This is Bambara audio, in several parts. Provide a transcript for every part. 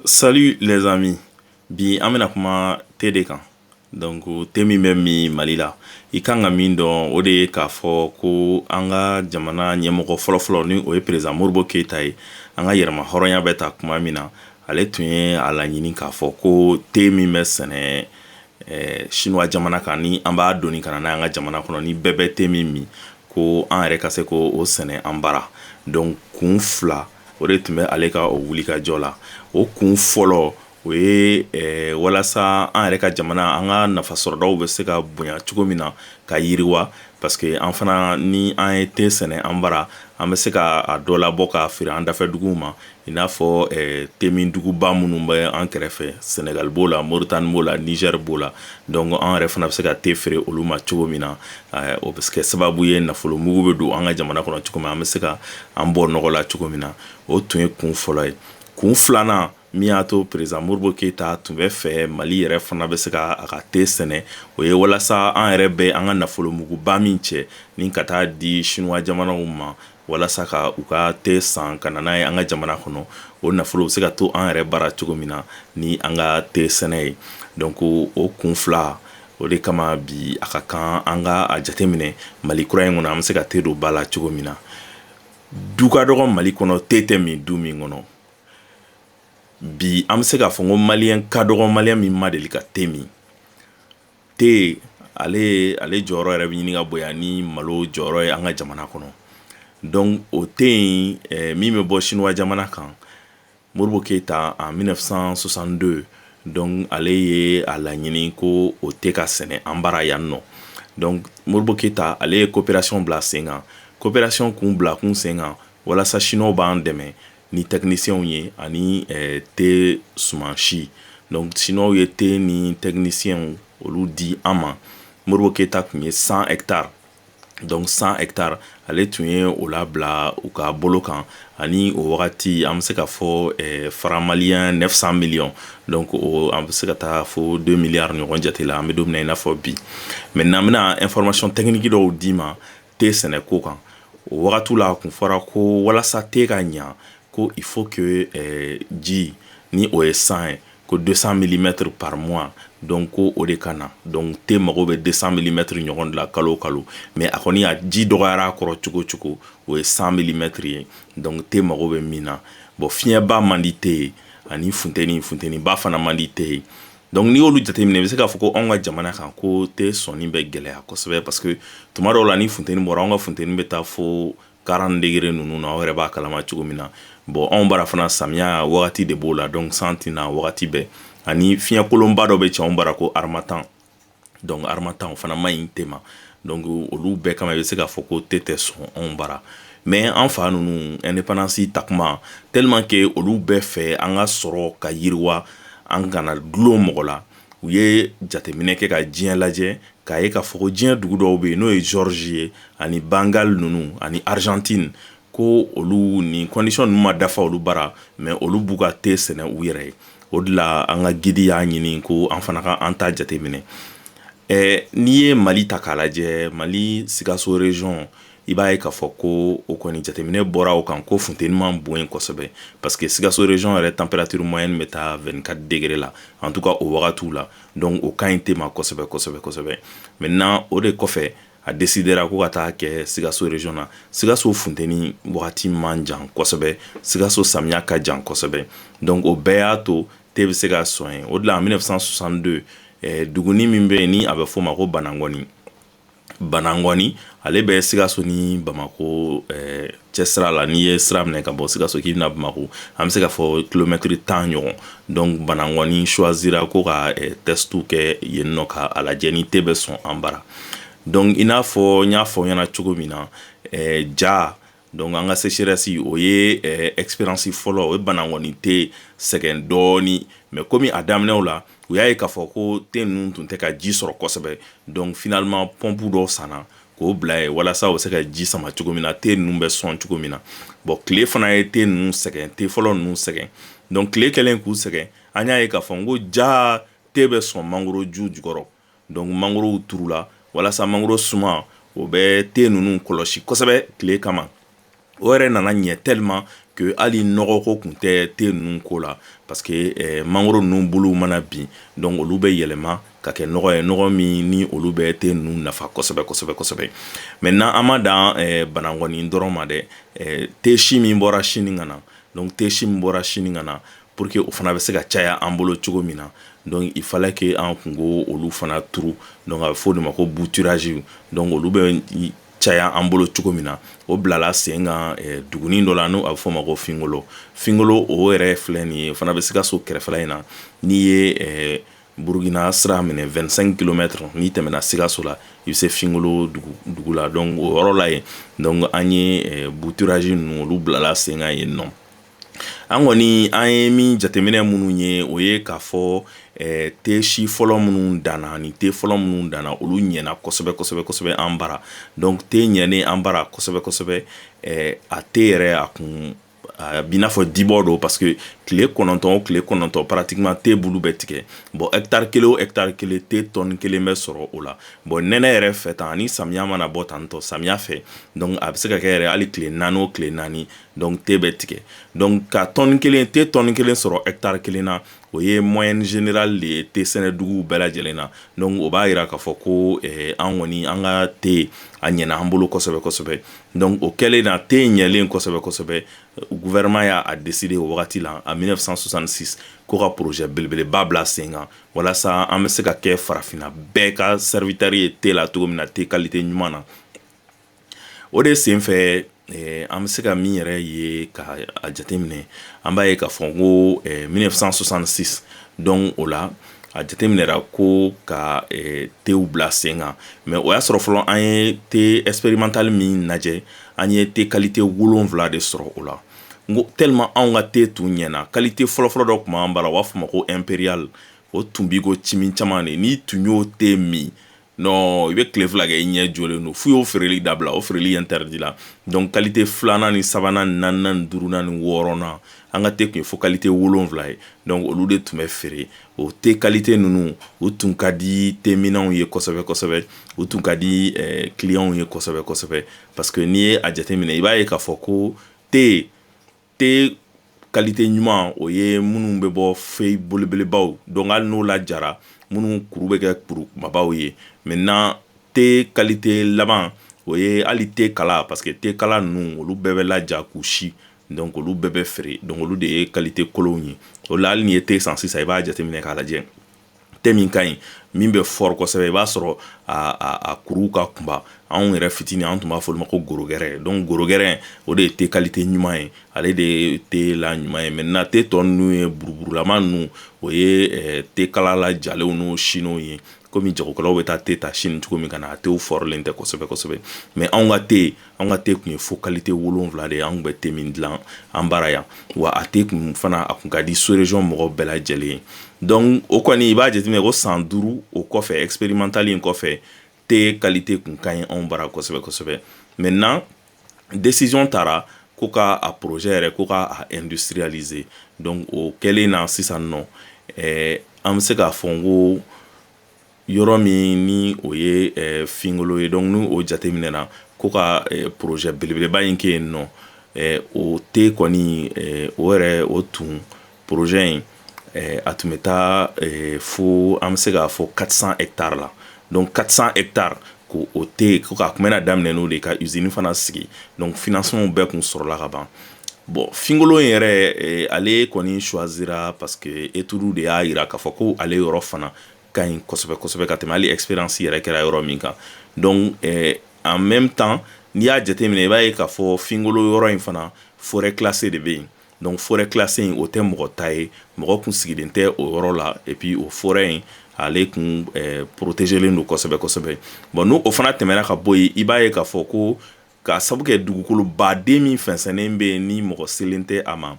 Salut les amis, bi an bena kuma te de kan. Donc te min bɛ min Mali la, i kan ka min dɔn o de ye k'a fɔ ko an ka jamana ɲɛmɔgɔ fɔlɔfɔlɔ ni o ye président Modibo Keyita ye. An ka yɛrɛma hɔrɔnya bɛ ta kuma min na, ale tun ye a laɲini k'a fɔ ko te min bɛ sɛnɛ chinois jamana kan ni an b'a doni ka na n'a ye an ka jamana kɔnɔ ni bɛɛ bɛ te min min ko an yɛrɛ ka se ko o sɛnɛ an bara. Donc kun fila o de tun bɛ ale ka o wulikajɔ la. O kun fɔlɔ o ye walasa an yɛrɛ ka jamana an ka nafasɔrɔdaw bɛ se ka bonya cogo min na ka yiriwa parce que an fana ni an ye te sɛnɛ an bara an bɛ se ka a dɔ labɔ k'a feere an dafɛ duguw ma i n'a fɔ te min duguba minnu bɛ an kɛrɛfɛ Senegal b'o la Mauritanie b'o la Niger b'o la donc an yɛrɛ fana bɛ se ka te feere olu ma cogo min na o bɛ kɛ sababu ye nafolo mugu bɛ don an ka jamana kɔnɔ cogo min na an bɛ se ka an bɔ nɔgɔ la cogo min na o tun ye kun fɔlɔ ye. Kun filanan min y'a to président Modibo Keyita tun bɛ fɛ Mali yɛrɛ fana bɛ se ka a ka te sɛnɛ o ye walasa an yɛrɛ bɛ an ka nafolo muguba min cɛ ni ka taa di chinois jamanaw ma walasa ka u ka te san ka na n'a ye an ka jamana kɔnɔ o nafolo bɛ se ka to an yɛrɛ bara cogo min na ni an ka te sɛnɛ ye. Donc o kun fila o de kama bi a ka kan an ka a jateminɛ Mali kura in kɔnɔ an bɛ se ka te don ba la cogo min na. Du ka dɔgɔ Mali kɔnɔ te tɛ min du min kɔnɔ. Bi an bɛ se k'a fɔ ko maliyɛn ka dɔgɔ maliyɛn min ma deli ka te min. Te ale jɔyɔrɔ yɛrɛ bɛ ɲini ka bonya ni malo jɔyɔrɔ ye an ka jamana kɔnɔ. Donc o te in min bɛ bɔ chinois jamana kan Modibo Keyita en 1962 donc ale ye a laɲini ko o te ka sɛnɛ an bara yan nɔ. Donc Modibo Keyita ale ye coopération bila sen kan. Coopération kun bila kun sen kan walasa chinois b'an dɛmɛ ni techniciens ye ani te sumansi. Donc chinois ye te ni techniciens olu di an ma. Modibo Keyita tun ye 100 hectares. Donc 100 hectares ale tun ye o labila u ka bolo kan ani o wagati an bɛ se ka fɔ franc malien 900 millions. Donc an bɛ se ka taa fo 2 milliards ɲɔgɔn jate la an bɛ don min na i n'a fɔ bi. Maintenant n bɛna information technique dɔw d'i ma te sɛnɛko kan. O wagati la a kun fɔra ko walasa te ka ɲa ko il faut que ji ni o ye san ye ko 200 mm par mois donc ko o de ka na donc te mago bɛ 200 mm ɲɔgɔn de la kalo o kalo mais a kɔni a ji dɔgɔyara a kɔrɔ cogo cogo o ye 100 mm ye donc te mago bɛ min na bon fiɲɛba man di te ye ani funteniba fana man di te ye. Donc n'i y'olu jateminɛ i bɛ se k'a fɔ ko anw ka jamana kan ko te sɔnni bɛ gɛlɛya kosɛbɛ parce que tuma dɔw la ni funteni bɔra anw ka funteni bɛ taa fo 40 degré ninnu na aw yɛrɛ b'a kalama cogo min na. Bon anw bara fana samiya wagati de b'o la donc san tɛna wagati bɛɛ ani fiɲɛ kolonba dɔ bɛ cɛ anw bara ko harmattan. Donc harmattan o fana man ɲi te ma donc olu bɛɛ kama i bɛ se k'a fɔ ko te tɛ sɔn anw bara. Mais an fa ninnu indépendance takuma tellement que olu bɛɛ fɛ an ka sɔrɔ ka yiriwa an kana dulon mɔgɔ la u ye jateminɛ kɛ ka diɲɛ lajɛ k'a ye k'a fɔ ko diɲɛ dugu dɔw bɛ yen n'o ye George ye ani Bangal ninnu ani Argentine ko olu ni condition ninnu ma dafa olu bara mais olu b'u ka te sɛnɛ u yɛrɛ ye. O de la an ka guide y'a ɲini ko an fana ka an ta jateminɛ. N'i ye Mali ta k'a lajɛ Mali Sikaso region i b'a ye k'a fɔ ko o kɔni jateminɛ bɔra o kan ko funteni man bon yen kosɛbɛ parce que Sikaso region yɛrɛ température moyenne bɛ taa 24 degré la en tout cas o wagatiw la donc o ka ɲi te ma kosɛbɛ kosɛbɛ kosɛbɛ. Maintenant o de kɔfɛ a décidera ko ka taa kɛ Sikaso region na. Sikaso funteni wagati man jan kosɛbɛ Sikaso samiya ka jan kosɛbɛ donc o bɛɛ y'a to te bɛ se ka sɔn ye. O de la en 1962 duguni min bɛ yen ni a bɛ fɔ o ma ko Banangoni ale bɛ Sikaso ni Bamako cɛ sira la n'i ye sira minɛ ka bɔ Sikaso k'i bɛna Bamako an bɛ se ka fɔ kilomètre 10 ɲɔgɔn donc Banangoni choisira ko ka test kɛ yen nɔ ka a lajɛ ni te bɛ sɔn an bara. Donc i n'a fɔ n y'a fɔ ɲɛna cogo min na ja donc an ka sécheresse o ye expérience fɔlɔ o ye Banangoni te sɛgɛn dɔɔni mais komi a daminɛw la u y'a ye k'a fɔ ko te ninnu tun tɛ ka ji sɔrɔ kosɛbɛ donc finalement pompe dɔw sanna k'o bila ye walasa u bɛ se ka ji sama cogo min na te ninnu bɛ sɔn cogo min na. Bon tile fana ye te ninnu sɛgɛn te fɔlɔ ninnu sɛgɛn donc tile kɛlen k'u sɛgɛn an y'a ye k'a fɔ ko ja te bɛ sɔn mangoro ju jukɔrɔ donc mangorow turula walasa mangoro suma o bɛ te ninnu kɔlɔsi kosɛbɛ tile kama o yɛrɛ nana ɲɛ tellement que hali nɔgɔ ko kun tɛ te ninnu ko la parce que mangoro ninnu bulu mana bin donc olu bɛ yɛlɛma ka kɛ nɔgɔ ye nɔgɔ min ni olu bɛ te ninnu nafa kosɛbɛ kosɛbɛ kosɛbɛ maintenant an ma dan banangɔni dɔrɔn ma dɛ te si min bɔra Chine ka na donc te si min bɔra Chine ka na pour que o fana bɛ se ka caya an bolo cogo min na donc il fallait que an kun ko olu fana turu donc a bɛ fɔ o de ma ko bouturage donc olu bɛ caya an bolo cogo min na o bilala sen kan dugunin dɔ la n'o a bɛ fɔ o ma ko Fingolo Fingolo o yɛrɛ filɛ nin ye o fana bɛ Sikaso kɛrɛfɛla in na n'i ye Burukina sira minɛ 25 km n'i tɛmɛna Sikaso la i bɛ se Fingolo dugu la donc o yɔrɔ la yen donc an ye bouturage ninnu olu bilala sen kan yen nɔ an kɔni an ye min jateminɛ minnu ye o ye k'a fɔ te si fɔlɔ minnu danna ni te fɔlɔ minnu danna olu ɲɛna kosɛbɛ kosɛbɛ kosɛbɛ an bara donc te ɲɛnen an bara kosɛbɛ kosɛbɛ a te yɛrɛ a kun a b'i n'a fɔ dibɔ don parce que tile kɔnɔntɔn o tile kɔnɔntɔn pratiquement te bulu bɛ tigɛ bon hectare kelen o hectare kelen te tonne kelen bɛ sɔrɔ o la bon nɛnɛ yɛrɛ fɛ tan ni samiya mana bɔ tan tɔ samiya fɛ donc a bɛ se ka kɛ yɛrɛ hali tile naani o tile naani donc te bɛ tigɛ donc ka tonne kelen te tonne kelen sɔrɔ hectare kelen na o ye moyenne générale de ye te sɛnɛduguw bɛɛ lajɛlen na donc o b'a yira k'a fɔ ko an kɔni an ka te a ɲɛna an bolo kosɛbɛ kosɛbɛ donc o kɛlen na te ɲɛlen kosɛbɛ kosɛbɛ gouvernement y'a décidé o wagati la en 1966 ko ka projet belebeleba bila sen kan walasa an bɛ se ka kɛ farafinna bɛɛ ka serviteur ye te la cogo min na te qualité ɲuman na o de sen fɛ an bɛ se ka min yɛrɛ ye ka a jateminɛ an b'a ye k'a fɔ ko 1966 donc o la a jateminɛra ko ka tew bila sen kan mais o y'a sɔrɔ fɔlɔ an ye te expérimental min lajɛ an ye te qualité 7 de sɔrɔ o la n ko tellement anw ka te tun ɲɛna qualité fɔlɔfɔlɔ dɔ tun b'an bara u b'a fɔ ma ko impérial o tun b'i ko cimi caman de n'i tun y'o te min non i bɛ tile fila kɛ i ɲɛ jɔlen don f'u y'o feereli dabila o feereli interdit la donc qualité filanan ni sabanan ni naaninan ni duurunan ni wɔɔrɔnan an ka te tun ye fo qualité 7 ye donc olu de tun bɛ feere o te qualité ninnu o tun ka di te minanw ye kosɛbɛ kosɛbɛ o tun ka di clientw ye kosɛbɛ kosɛbɛ parce que n'i ye a jateminɛ i b'a ye k'a fɔ ko te qualité ɲuman o ye minnu bɛ bɔ feuille belebelebaw donc hali n'o lajara minnu kuru bɛ kɛ kuru kumabaw ye maintenant te qualité laban o ye hali te kala parce que te kala ninnu olu bɛɛ bɛ laja k'u si donc olu bɛɛ bɛ feere donc olu de ye qualité kolonw ye o la hali n'i ye te san sisan i b'a jateminɛ k'a lajɛ te min ka ɲi min bɛ fort kosɛbɛ i b'a sɔrɔ a kuru ka kunba anw yɛrɛ fitini an tun b'a fɔ olu ma ko gorogɛrɛ donc gorogɛrɛ o de ye te qualité ɲuman ye ale de ye te la ɲuman ye maintenant te tɔ ninnu ye buruburulama ninnu o ye te kala la jalenw n'o sin'o ye komi jagokɛlaw bɛ taa te ta Chine cogo min ka na a tew fɔrilen tɛ kosɛbɛ kosɛbɛ mais anw ka te kun ye fo qualité 7 de ye an kun bɛ te min dilan an bara yan wa a te kun fana a kun ka di sous région mɔgɔw bɛɛ lajɛlen ye donc o kɔni i b'a jateminɛ ko san 5 o kɔfɛ expérimental in kɔfɛ te qualité kun ka ɲi anw bara kosɛbɛ kosɛbɛ maintenant décision taara ko ka a projet yɛrɛ ko ka a industrialiser donc o kɛlen na sisan nɔ an bɛ se k'a fɔ n ko yɔrɔ min ni o ye Fingolo ye donc ni o jateminɛna ko ka projet belebeleba in kɛ yen nɔ o te kɔni o yɛrɛ o tun projet in a tun bɛ taa fo an bɛ se k'a fɔ 400 hectares la donc 400 hectares ko o te ko ka kun bɛna daminɛ n'o de ka usine fana sigi donc financement bɛɛ kun sɔrɔla ka ban bon Fingolo in yɛrɛ ale kɔni choisira parce que études de y'a yira k'a fɔ ko ale yɔrɔ fana ka ɲi kosɛbɛ kosɛbɛ ka tɛmɛ hali expérience yɛrɛ kɛra yɔrɔ min kan donc en même temps n'i y'a jateminɛ i b'a ye k'a fɔ Fingolo yɔrɔ in fana forêt classée de bɛ yen donc forêt classée in o tɛ mɔgɔ ta ye mɔgɔ kun sigilen tɛ o yɔrɔ la et puis o forêt in ale kun protégelen don kosɛbɛ kosɛbɛ bon n'o o fana tɛmɛna ka bɔ yen i b'a ye k'a fɔ ko k'a sabu kɛ dugukolo baden min fɛnsɛnnen bɛ yen ni mɔgɔ selen tɛ a ma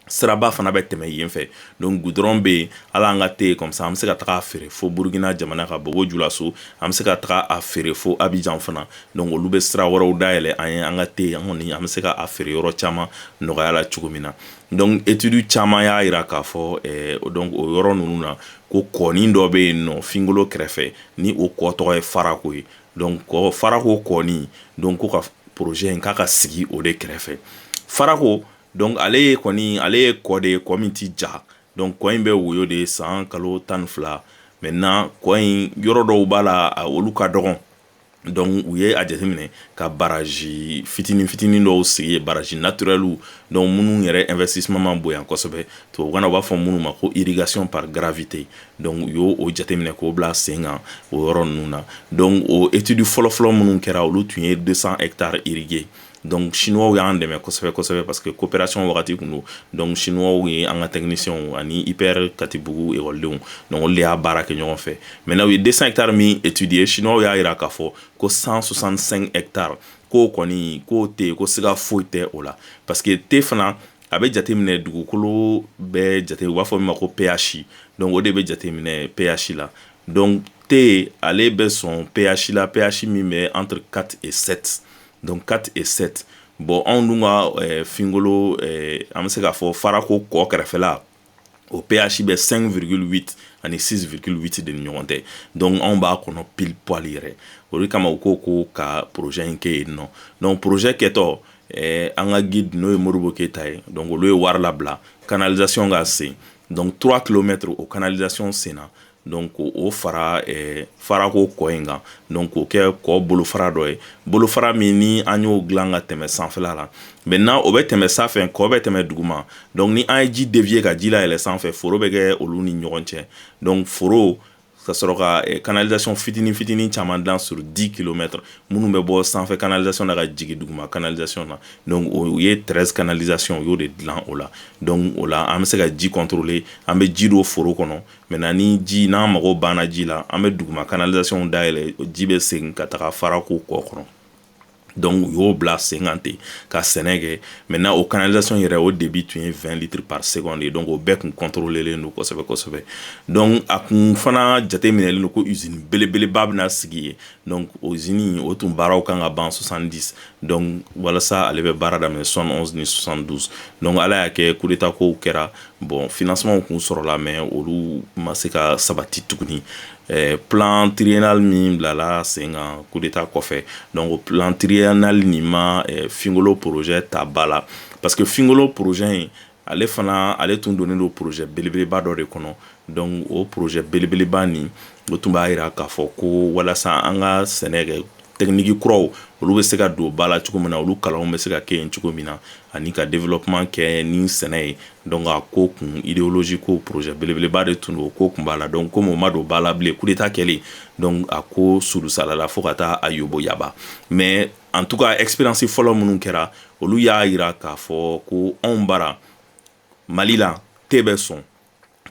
siraba fana bɛ tɛmɛ yen fɛ donc goudron bɛ yen hali an ka te comme ça an bɛ se ka taga a feere fo Burukina jamana ka Bobo Dioulasso an bɛ se ka taga a feere fo Abidjan fana donc olu bɛ sira wɛrɛw dayɛlɛ an ye an ka te an kɔni an bɛ se ka a feere yɔrɔ caman nɔgɔya la cogo min na donc études caman y'a yira k'a fɔ donc o yɔrɔ ninnu na ko kɔni dɔ bɛ yen nɔ Fingolo kɛrɛfɛ ni o kɔ tɔgɔ ye Farako ye donc farako kɔni donc ko ka projet in k'a ka sigi o de kɛrɛfɛ. Farako donc ale kɔni ale ye kɔ de kɔ min ti ja, donc kɔ in bɛ woyo de san kalo 12 maintenant kɔ in yɔrɔ dɔw b'a la olu ka dɔgɔn, donc u ye a jateminɛ ka baraji fitinin fitinin dɔw sigi baraji naturel, donc minnu yɛrɛ investissement man bonya kosɛbɛ, tubabukan na u b'a fɔ minnu ma ko irrigation par gravité, donc u y'o o jateminɛ k'o bila sen kan o yɔrɔ ninnu na. Donc o étude fɔlɔfɔlɔ minnu kɛra olu tun ye 200 hectares irrigués. Donc chinois y'an dɛmɛ kosɛbɛ parce que coopération wagati kun don, donc chinois ye an ka techniciens ani IPR Katibugu écoledenw, donc olu de y'a baara kɛ ɲɔgɔn fɛ. Maintenant u ye 200 hectares min étudier, chinois y'a yira k'a fɔ ko 165 hectares k'o kɔni k'o tɛ ko siga foyi tɛ o la, parce que te fana a bɛ jateminɛ dugukolo bɛɛ jate, u b'a fɔ min ma ko pH, donc o de bɛ jateminɛ pH la. Donc te ale bɛ sɔn pH la, pH min bɛ entre 4 et 7. Donc 4 et 7. Bon, on nous a fingolo, on sait qu'à farako ko kɛrɛfɛla au pH bɛ 5,8 ani 6,8 de ɲɔgɔn tɛ. Donc on b'a kɔnɔ pile poil yɛrɛ. O de kama u ko ka projet in kɛ yen nɔ. Donc projet kɛtɔ an ka guide n'o ye Modibo Keyita ye, donc olu ye wari labila canalisation ka sen, donc 3 km o canalisation senna. Donc o fara farako kɔ in kan, donc o kɛ kɔ bolofara dɔ ye, bolofara min ni an y'o dilan ka tɛmɛ sanfɛla la. Maintenant o bɛ tɛmɛ sanfɛ, kɔ bɛ tɛmɛ duguma, donc ni an ye ji dévier ka ji layɛlɛ sanfɛ, foro bɛ kɛ olu ni ɲɔgɔn cɛ. Donc foro ka sɔrɔ ka canalisation fitinin fitinin caman dilan sur 10 km minnu bɛ bɔ sanfɛ canalisation na ka jigin duguma canalisation na. Donc o ye 13 canalisation y'o de dilan o la. Donc o la an bɛ se ka ji contrôler, an bɛ ji don foro kɔnɔ. Maintenant ni ji n'an mago banna ji la, an bɛ duguma canalisation dayɛlɛ, ji bɛ segin ka taga farako kɔ kɔnɔ. Donc u y'o bila sen kan ten ka sɛnɛ kɛ. Maintenant o canalisation yɛrɛ o débit tun ye 20 litres par seconde, donc o bɛɛ kun contrôlelen don kosɛbɛ. Donc a kun fana jateminɛlen don ko usine belebeleba bɛna sigi ye, donc o usine o tun baaraw kan ka ban 70, donc walasa ale bɛ baara daminɛ 71 ni 72. Donc ala y'a kɛ coup d'état kow kɛra, bon financement kun sɔrɔla mais olu ma se ka sabati tuguni. Plan triennal min bilala sen kan coup d'état kɔfɛ, donc o plan triennal nin ma fingolo projet ta ba la, parce que fingolo projet in ale fana ale tun donnen don projet belebeleba dɔ de kɔnɔ. Donc o projet belebeleba nin o tun b'a yira k'a fɔ ko walasa an ka sɛnɛ kɛ technique kuraw olu bɛ se ka don ba la cogo min na, olu kalanw bɛ se ka kɛ yen cogo min na, ani ka développement kɛ ni sɛnɛ ye. Donc a ko kun idéologie ko projet belebeleba de tun don, ko kun b'a la. Donc comme o ma don ba la bilen, coup d'état kɛlen, donc a ko surusala la fo ka taa a yobo yaba. Mais en tout cas expérience fɔlɔ minnu kɛra olu y'a yira k'a fɔ ko anw bara Mali la te bɛ sɔn.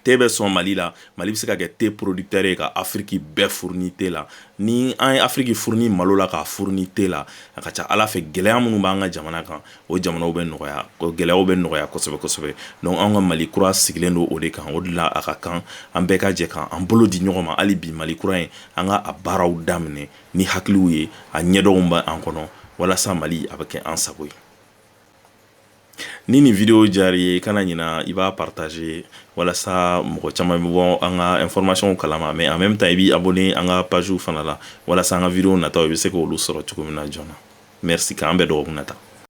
Te bɛ sɔn Mali la, Mali bɛ se ka kɛ te producteur ye ka Afrique bɛɛ fourni te la. Ni an ye Afrique fourni malo la k'a fourni te la, a ka ca Ala fɛ gɛlɛya minnu b'an ka jamana kan, o jamanaw bɛ nɔgɔya, o gɛlɛyaw bɛ nɔgɔya kosɛbɛ. Donc an ka Mali kura sigilen don o de kan, o de la a ka kan an bɛɛ ka jɛ kan an bolo di ɲɔgɔn ma hali bi Mali kura in an ka a baaraw daminɛ ni hakiliw ye, a ɲɛdɔnw bɛ an kɔnɔ, walasa Mali a bɛ kɛ an sago ye. Ni nin video diyara i ye, kana ɲina i b'a partager walasa mɔgɔ caman bɛ bɔ an ka information kalama, mais en même temps i b'i abonner an ka page fana la walasa an ka video nataw i bɛ se k'olu sɔrɔ cogo min na joona. Merci k'an bɛɛ dɔgɔkun nata.